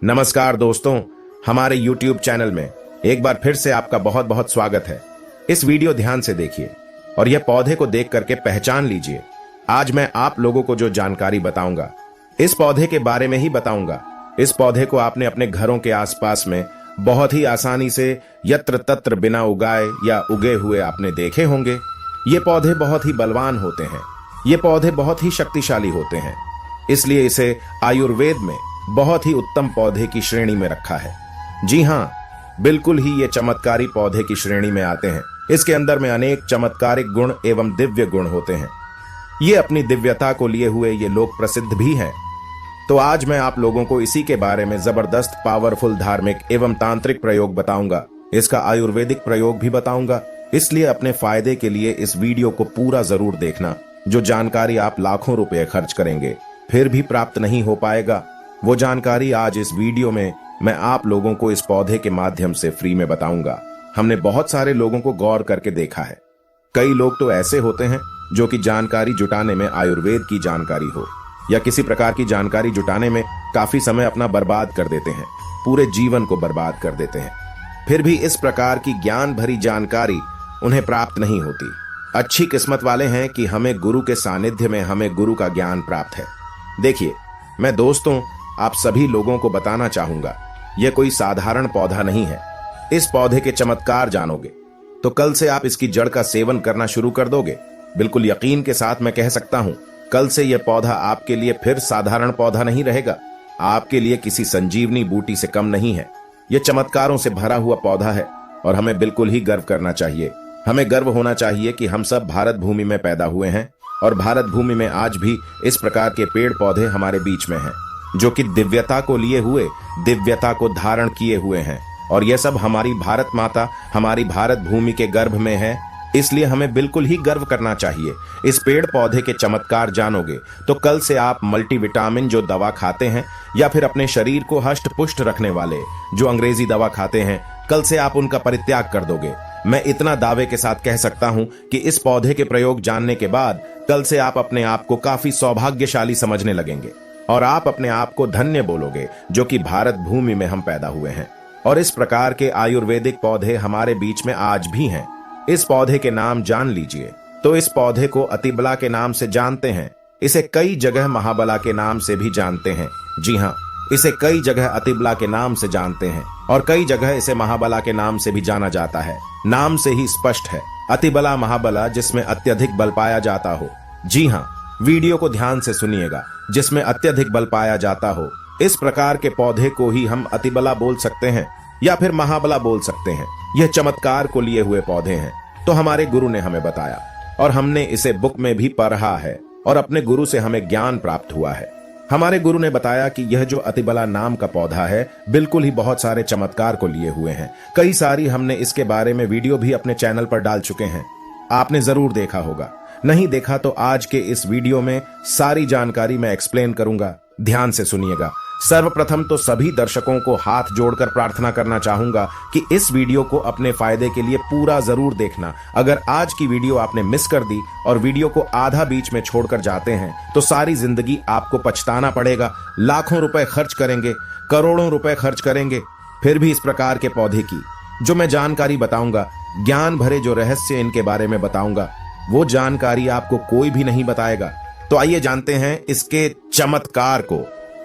नमस्कार दोस्तों, हमारे YouTube चैनल में एक बार फिर से आपका बहुत बहुत स्वागत है। इस वीडियो ध्यान से देखिए और यह पौधे को देख करके पहचान लीजिए। आज मैं आप लोगों को जो जानकारी बताऊंगा, इस पौधे के बारे में ही बताऊंगा। इस पौधे को आपने अपने घरों के आसपास में बहुत ही आसानी से यत्र तत्र बिना उगाए या उगे हुए आपने देखे होंगे। ये पौधे बहुत ही बलवान होते हैं, ये पौधे बहुत ही शक्तिशाली होते हैं, इसलिए इसे आयुर्वेद में बहुत ही उत्तम पौधे की श्रेणी में रखा है। जी हाँ, बिल्कुल ही ये चमत्कारी पौधे की श्रेणी में आते हैं। इसके अंदर में अनेक चमत्कारिक गुण एवं दिव्य गुण होते हैं। ये अपनी दिव्यता को लिए हुए ये लोग प्रसिद्ध भी हैं। तो आज मैं आप लोगों को इसी के बारे में जबरदस्त पावरफुल धार्मिक एवं तांत्रिक प्रयोग बताऊंगा। इसका आयुर्वेदिक प्रयोग भी बताऊंगा, इसलिए अपने फायदे के लिए इस वीडियो को पूरा जरूर देखना। जो जानकारी आप लाखों रुपए खर्च करेंगे फिर भी प्राप्त नहीं हो पाएगा, वो जानकारी आज इस वीडियो में मैं आप लोगों को इस पौधे के माध्यम से फ्री में बताऊंगा। हमने बहुत सारे लोगों को गौर करके देखा है। कई लोग तो ऐसे होते हैं जो कि जानकारी जुटाने में आयुर्वेद की जानकारी हो या किसी प्रकार की जानकारी जुटाने में काफी समय अपना बर्बाद कर देते हैं, पूरे जीवन को बर्बाद कर देते हैं, फिर भी इस प्रकार की ज्ञान भरी जानकारी उन्हें प्राप्त नहीं होती। अच्छी किस्मत वाले हैं कि हमें गुरु के सानिध्य में हमें गुरु का ज्ञान प्राप्त है। देखिए, मैं दोस्तों आप सभी लोगों को बताना चाहूंगा, यह कोई साधारण पौधा नहीं है। इस पौधे के चमत्कार जानोगे तो कल से आप इसकी जड़ का सेवन करना शुरू कर दोगे। बिल्कुल यकीन के साथ मैं कह सकता हूं, कल से यह पौधा आपके लिए फिर साधारण पौधा नहीं रहेगा, आपके लिए किसी संजीवनी बूटी से कम नहीं है। यह चमत्कारों से भरा हुआ पौधा है और हमें बिल्कुल ही गर्व करना चाहिए। हमें गर्व होना चाहिए कि हम सब भारत भूमि में पैदा हुए हैं और भारत भूमि में आज भी इस प्रकार के पेड़ पौधे हमारे बीच में हैं, जो कि दिव्यता को लिए हुए, दिव्यता को धारण किए हुए हैं। और यह सब हमारी भारत माता, हमारी भारत भूमि के गर्भ में है, इसलिए हमें बिल्कुल ही गर्व करना चाहिए। इस पेड़ पौधे के चमत्कार जानोगे तो कल से आप मल्टीविटामिन जो दवा खाते हैं या फिर अपने शरीर को हष्ट पुष्ट रखने वाले जो अंग्रेजी दवा खाते हैं, कल से आप उनका परित्याग कर दोगे। मैं इतना दावे के साथ कह सकता हूं कि इस पौधे के प्रयोग जानने के बाद कल से आप अपने आप को काफी सौभाग्यशाली समझने लगेंगे और आप अपने आप को धन्य बोलोगे जो कि भारत भूमि में हम पैदा हुए हैं। और इस प्रकार के आयुर्वेदिक पौधे हमारे बीच में आज भी हैं। इस पौधे के नाम जान लीजिए तो इस पौधे को अतिबला के नाम से जानते हैं। इसे कई जगह महाबला के नाम से भी जानते हैं। जी हाँ, इसे कई जगह अतिबला के नाम से जानते हैं और कई जगह इसे महाबला के नाम से भी जाना जाता है। नाम से ही स्पष्ट है, अतिबला महाबला, जिसमें अत्यधिक बल पाया जाता हो। जी हाँ, वीडियो को ध्यान से सुनिएगा, जिसमें अत्यधिक बल पाया जाता हो। इस प्रकार के पौधे को ही हम अतिबला बोल सकते हैं या फिर महाबला बोल सकते हैं। यह चमत्कार को लिए हुए पौधे हैं, तो हमारे गुरु ने हमें बताया और हमने इसे बुक में भी पढ़ा है और अपने गुरु से हमें ज्ञान प्राप्त हुआ है। हमारे गुरु ने बताया कि यह जो अतिबला नाम का पौधा है, बिल्कुल ही बहुत सारे चमत्कार को लिए हुए हैं। कई सारी हमने इसके बारे में वीडियो भी अपने चैनल पर डाल चुके हैं, आपने जरूर देखा होगा। नहीं देखा तो आज के इस वीडियो में सारी जानकारी मैं एक्सप्लेन करूंगा, ध्यान से सुनिएगा। सर्वप्रथम तो सभी दर्शकों को हाथ जोड़कर प्रार्थना करना चाहूंगा कि इस वीडियो को अपने फायदे के लिए पूरा जरूर देखना। अगर आज की वीडियो आपने मिस कर दी और वीडियो को आधा बीच में छोड़कर जाते हैं तो सारी जिंदगी आपको पछताना पड़ेगा। लाखों रुपए खर्च करेंगे, करोड़ों रुपए खर्च करेंगे, फिर भी इस प्रकार के पौधे की जो मैं जानकारी बताऊंगा, ज्ञान भरे जो रहस्य इनके बारे में बताऊंगा, वो जानकारी आपको कोई भी नहीं बताएगा। तो आइए जानते हैं इसके चमत्कार को।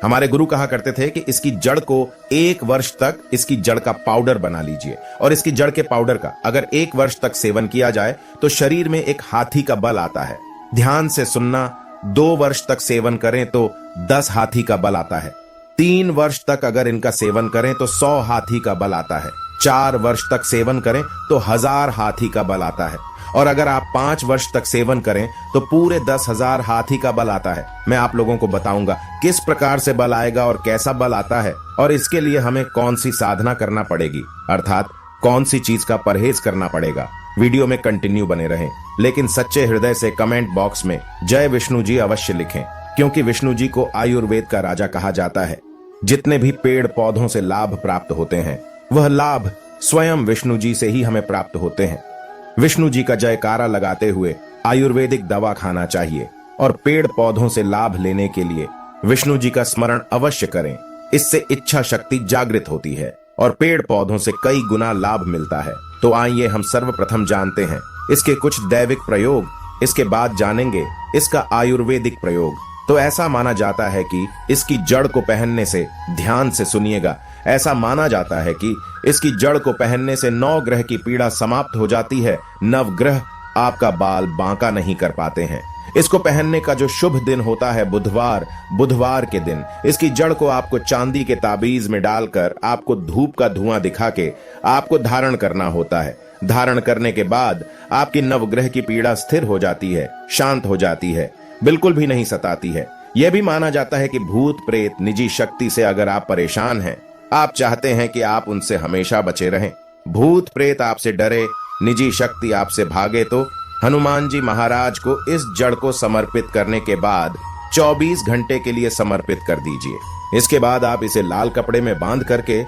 हमारे गुरु कहा करते थे कि इसकी जड़ को 1 वर्ष तक इसकी जड़ का पाउडर बना लीजिए और इसकी जड़ के पाउडर का अगर 1 वर्ष तक सेवन किया जाए तो शरीर में एक हाथी का बल आता है। ध्यान से सुनना, 2 वर्ष तक सेवन करें तो 10 हाथी का बल आता है। 3 वर्ष तक अगर इनका सेवन करें तो 100 हाथी का बल आता है। 4 वर्ष तक सेवन करें तो 1000 हाथी का बल आता है और अगर आप 5 वर्ष तक सेवन करें तो पूरे 10,000 हाथी का बल आता है। मैं आप लोगों को बताऊंगा किस प्रकार से बल आएगा और कैसा बल आता है और इसके लिए हमें कौन सी साधना करना पड़ेगी, अर्थात कौन सी चीज का परहेज करना पड़ेगा। वीडियो में कंटिन्यू बने रहें, लेकिन सच्चे हृदय से कमेंट बॉक्स में जय विष्णु जी अवश्य लिखें, क्योंकि विष्णु जी को आयुर्वेद का राजा कहा जाता है। जितने भी पेड़ पौधों से लाभ प्राप्त होते हैं, वह लाभ स्वयं विष्णु जी से ही हमें प्राप्त होते हैं। विष्णु जी का जयकारा लगाते हुए आयुर्वेदिक दवा खाना चाहिए और पेड़ पौधों से लाभ लेने के लिए विष्णु जी का स्मरण अवश्य करें। इससे इच्छा शक्ति जागृत होती है और पेड़ पौधों से कई गुना लाभ मिलता है। तो आइए हम सर्वप्रथम जानते हैं इसके कुछ दैविक प्रयोग, इसके बाद जानेंगे इसका आयुर्वेदिक प्रयोग। तो ऐसा माना जाता है कि इसकी जड़ को पहनने से, ध्यान से सुनिएगा, ऐसा माना जाता है कि इसकी जड़ को पहनने से 9 ग्रह की पीड़ा समाप्त हो जाती है। 9 ग्रह आपका बाल बांका नहीं कर पाते हैं। इसको पहनने का जो शुभ दिन होता है बुधवार के दिन इसकी जड़ को आपको चांदी के ताबीज में डालकर आपको धूप का धुआं दिखा के आपको धारण करना होता है। धारण करने के बाद आपकी नवग्रह की पीड़ा स्थिर हो जाती है, शांत हो जाती है, बिल्कुल भी नहीं सताती है। यह भी माना जाता है कि भूत प्रेत निजी शक्ति से अगर आप परेशान हैं, आप चाहते हैं कि आप उनसे हमेशा बचे रहें, भूत प्रेत आपसे डरे, निजी शक्ति आपसे भागे, तो हनुमान जी महाराज को इस जड़ को समर्पित करने के बाद 24 घंटे के लिए समर्पित कर दीजिए। इसके बाद आप इसे लाल कपड़े में बांध करके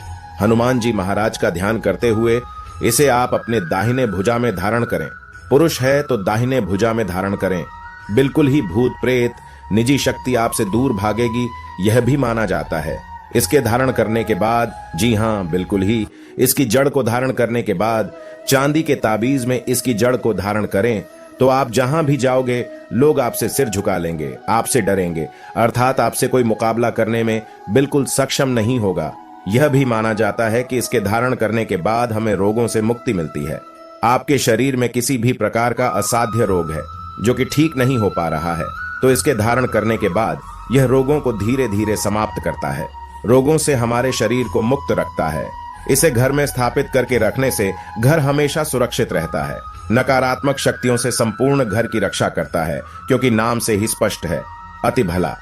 हनुमान जी महाराज का ध्यान करते हुए इसे आप अपने दाहिने भुजा में धारण करें। पुरुष है तो दाहिने भुजा में धारण करें। बिल्कुल ही भूत प्रेत निजी शक्ति आपसे दूर भागेगी, यह भी माना जाता है। इसके धारण करने के बाद, जी हां बिल्कुल ही, इसकी जड़ को धारण करने के बाद चांदी के ताबीज में इसकी जड़ को धारण करें तो आप जहां भी जाओगे लोग आपसे सिर झुका लेंगे, आपसे डरेंगे, अर्थात आपसे कोई मुकाबला करने में बिल्कुल सक्षम नहीं होगा। यह भी माना जाता है कि इसके धारण करने के बाद हमें रोगों से मुक्ति मिलती है। आपके शरीर में किसी भी प्रकार का असाध्य रोग है जो कि ठीक नहीं हो पा रहा है, तो इसके धारण करने के बाद यह रोगों को धीरे धीरे समाप्त करता है, रोगों से हमारे शरीर को मुक्त रखता है। इसे घर में स्थापित करके रखने से घर हमेशा सुरक्षित रहता है, नकारात्मक शक्तियों से संपूर्ण घर की रक्षा करता है, क्योंकि नाम से ही स्पष्ट है, अति भला।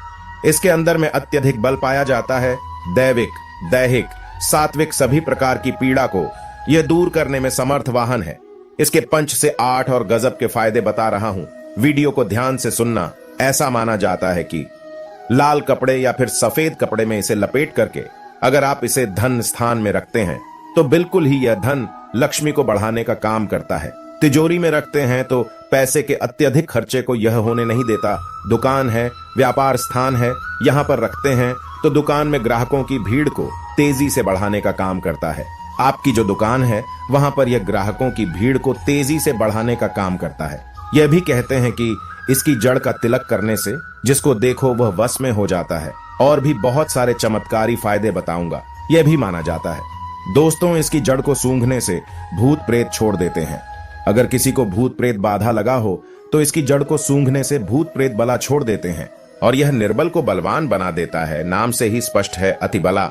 इसके अंदर में अत्यधिक बल पाया जाता है। दैविक, दैहिक, सात्विक सभी प्रकार की पीड़ा को यह दूर करने में समर्थ वाहन है। इसके 5 से 8 और गजब के फायदे बता रहा हूं, वीडियो को ध्यान से सुनना। ऐसा माना जाता है कि लाल कपड़े या फिर सफेद कपड़े में इसे लपेट करके अगर आप इसे धन स्थान में रखते हैं तो बिल्कुल ही यह धन लक्ष्मी को बढ़ाने का काम करता है। तिजोरी में रखते हैं तो पैसे के अत्यधिक खर्चे को यह होने नहीं देता। दुकान है, व्यापार स्थान है, यहाँ पर रखते हैं तो दुकान में ग्राहकों की भीड़ को तेजी से बढ़ाने का काम करता है। आपकी जो दुकान है वहां पर यह ग्राहकों की भीड़ को तेजी से बढ़ाने का काम करता है। यह भी कहते हैं कि इसकी जड़ का तिलक करने से जिसको देखो वह वश में हो जाता है। और भी बहुत सारे चमत्कारी फायदे बताऊंगा, यह भी माना जाता है। दोस्तों, इसकी जड़ को सूंघने से भूत प्रेत छोड़ देते हैं। अगर किसी को भूत प्रेत बाधा लगा हो तो इसकी जड़ को सूंघने से भूत प्रेत बला छोड़ देते हैं और यह निर्बल को बलवान बना देता है। नाम से ही स्पष्ट है, अति बला।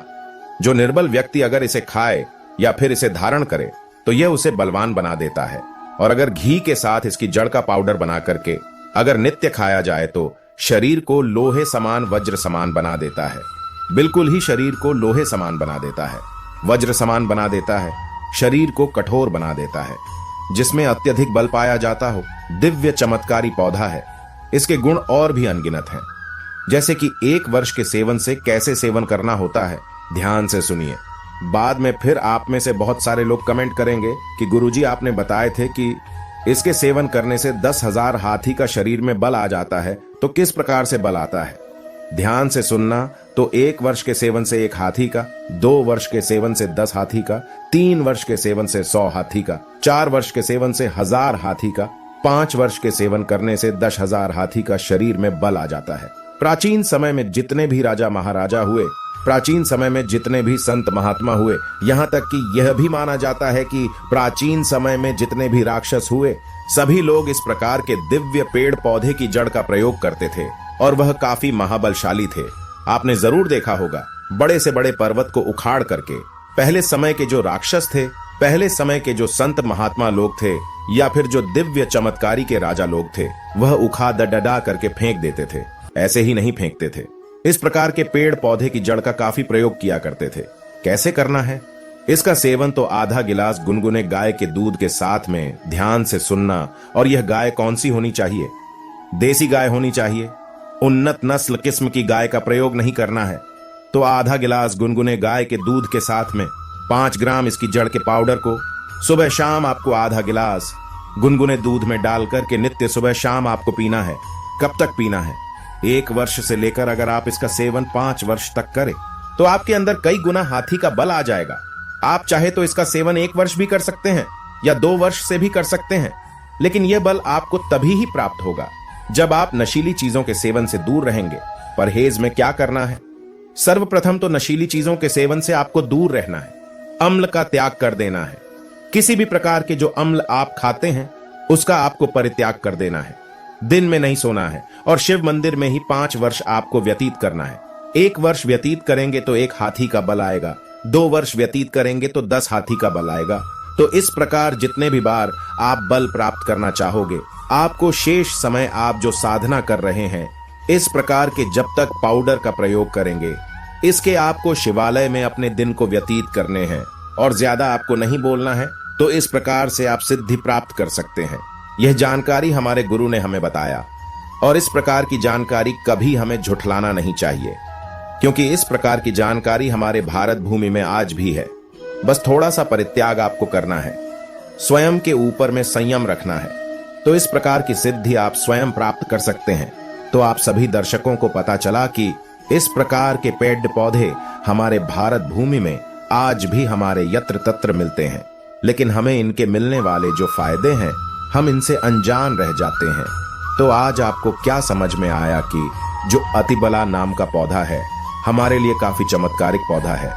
जो निर्बल व्यक्ति अगर इसे खाए या फिर इसे धारण करे तो यह उसे बलवान बना देता है। और अगर घी के साथ इसकी जड़ का पाउडर बना करके अगर नित्य खाया जाए तो शरीर को लोहे समान, वज्र समान बना देता है। बिल्कुल ही शरीर को लोहे समान बना देता है, वज्र समान बना देता है, शरीर को कठोर बना देता है, जिसमें अत्यधिक बल पाया जाता हो। दिव्य चमत्कारी पौधा है। इसके गुण और भी अनगिनत हैं, जैसे कि 1 वर्ष के सेवन से कैसे सेवन करना होता है, ध्यान से सुनिए। बाद में फिर आप में से बहुत सारे लोग कमेंट करेंगे कि गुरुजी आपने बताए थे कि इसके सेवन करने से 10,000 हाथी का शरीर में बल आ जाता है, तो किस प्रकार से बल आता है? ध्यान से सुनना। तो 1 वर्ष के सेवन से 1 हाथी का, 2 वर्ष के सेवन से 10 हाथी का, 3 वर्ष के सेवन से 100 हाथी का, 4 वर्ष के सेवन से 1000 हाथी का, 5 वर्ष के सेवन करने से 10,000 हाथी का शरीर में बल आ जाता है। प्राचीन समय में जितने भी राजा महाराजा हुए, प्राचीन समय में जितने भी संत महात्मा हुए, यहाँ तक कि यह भी माना जाता है कि प्राचीन समय में जितने भी राक्षस हुए, सभी लोग इस प्रकार के दिव्य पेड़ पौधे की जड़ का प्रयोग करते थे और वह काफी महाबलशाली थे। आपने जरूर देखा होगा, बड़े से बड़े पर्वत को उखाड़ करके पहले समय के जो राक्षस थे, पहले समय के जो संत महात्मा लोग थे या फिर जो दिव्य चमत्कारी के राजा लोग थे, वह उखा डडा करके फेंक देते थे। ऐसे ही नहीं फेंकते थे, इस प्रकार के पेड़ पौधे की जड़ का काफी प्रयोग किया करते थे। कैसे करना है? इसका सेवन तो आधा गिलास गुनगुने गाय के दूध के साथ में, ध्यान से सुनना। और यह गाय कौन सी होनी चाहिए? देसी गाय होनी चाहिए, उन्नत नस्ल किस्म की गाय का प्रयोग नहीं करना है। तो आधा गिलास गुनगुने गाय के दूध के साथ में 5 ग्राम इसकी जड़ के पाउडर को सुबह शाम आपको आधा गिलास गुनगुने दूध में डाल करके नित्य सुबह शाम आपको पीना है। कब तक पीना है? 1 वर्ष से लेकर अगर आप इसका सेवन 5 वर्ष तक करें तो आपके अंदर कई गुना हाथी का बल आ जाएगा। आप चाहे तो इसका सेवन 1 वर्ष भी कर सकते हैं या 2 वर्ष से भी कर सकते हैं, लेकिन यह बल आपको तभी ही प्राप्त होगा जब आप नशीली चीजों के सेवन से दूर रहेंगे। परहेज में क्या करना है? सर्वप्रथम तो नशीली चीजों के सेवन से आपको दूर रहना है। अम्ल का त्याग कर देना है। किसी भी प्रकार के जो अम्ल आप खाते हैं उसका आपको परित्याग कर देना है। दिन में नहीं सोना है और शिव मंदिर में ही 5 वर्ष आपको व्यतीत करना है। 1 वर्ष व्यतीत करेंगे तो 1 हाथी का बल आएगा, 2 वर्ष व्यतीत करेंगे तो 10 हाथी का बल आएगा। तो इस प्रकार जितने भी बार आप बल प्राप्त करना चाहोगे, आपको शेष समय आप जो साधना कर रहे हैं इस प्रकार के जब तक पाउडर का प्रयोग करेंगे, इसके आपको शिवालय में अपने दिन को व्यतीत करने हैं और ज्यादा आपको नहीं बोलना है, तो इस प्रकार से आप सिद्धि प्राप्त कर सकते हैं। यह जानकारी हमारे गुरु ने हमें बताया और इस प्रकार की जानकारी कभी हमें झुठलाना नहीं चाहिए, क्योंकि इस प्रकार की जानकारी हमारे भारत भूमि में आज भी है। बस थोड़ा सा परित्याग आपको करना है, स्वयं के ऊपर में संयम रखना है, तो इस प्रकार की सिद्धि आप स्वयं प्राप्त कर सकते हैं। तो आप सभी दर्शकों को पता चला कि इस प्रकार के पेड़ पौधे हमारे भारत भूमि में आज भी हमारे यत्र तत्र मिलते हैं, लेकिन हमें इनके मिलने वाले जो फायदे हैं हम इनसे अनजान रह जाते हैं। तो आज आपको क्या समझ में आया कि जो अतिबला नाम का पौधा है हमारे लिए काफी चमत्कारिक पौधा है।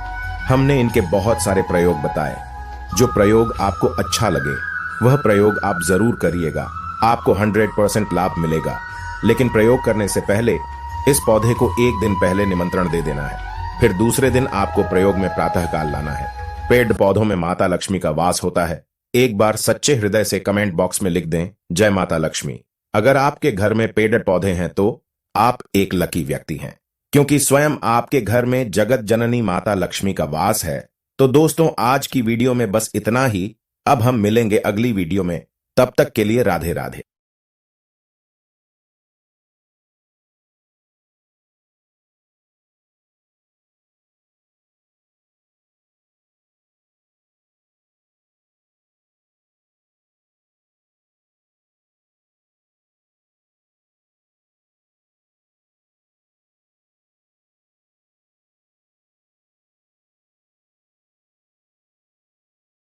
हमने इनके बहुत सारे प्रयोग बताए। जो प्रयोग आपको अच्छा लगे वह प्रयोग आप जरूर करिएगा, आपको 100% लाभ मिलेगा। लेकिन प्रयोग करने से पहले इस पौधे को 1 दिन पहले निमंत्रण दे देना है, फिर दूसरे दिन आपको प्रयोग में प्रातःकाल लाना है। पेड़ पौधों में माता लक्ष्मी का वास होता है। एक बार सच्चे हृदय से कमेंट बॉक्स में लिख दें, जय माता लक्ष्मी। अगर आपके घर में पेड़ पौधे हैं तो आप एक लकी व्यक्ति हैं, क्योंकि स्वयं आपके घर में जगत जननी माता लक्ष्मी का वास है। तो दोस्तों, आज की वीडियो में बस इतना ही। अब हम मिलेंगे अगली वीडियो में, तब तक के लिए राधे राधे।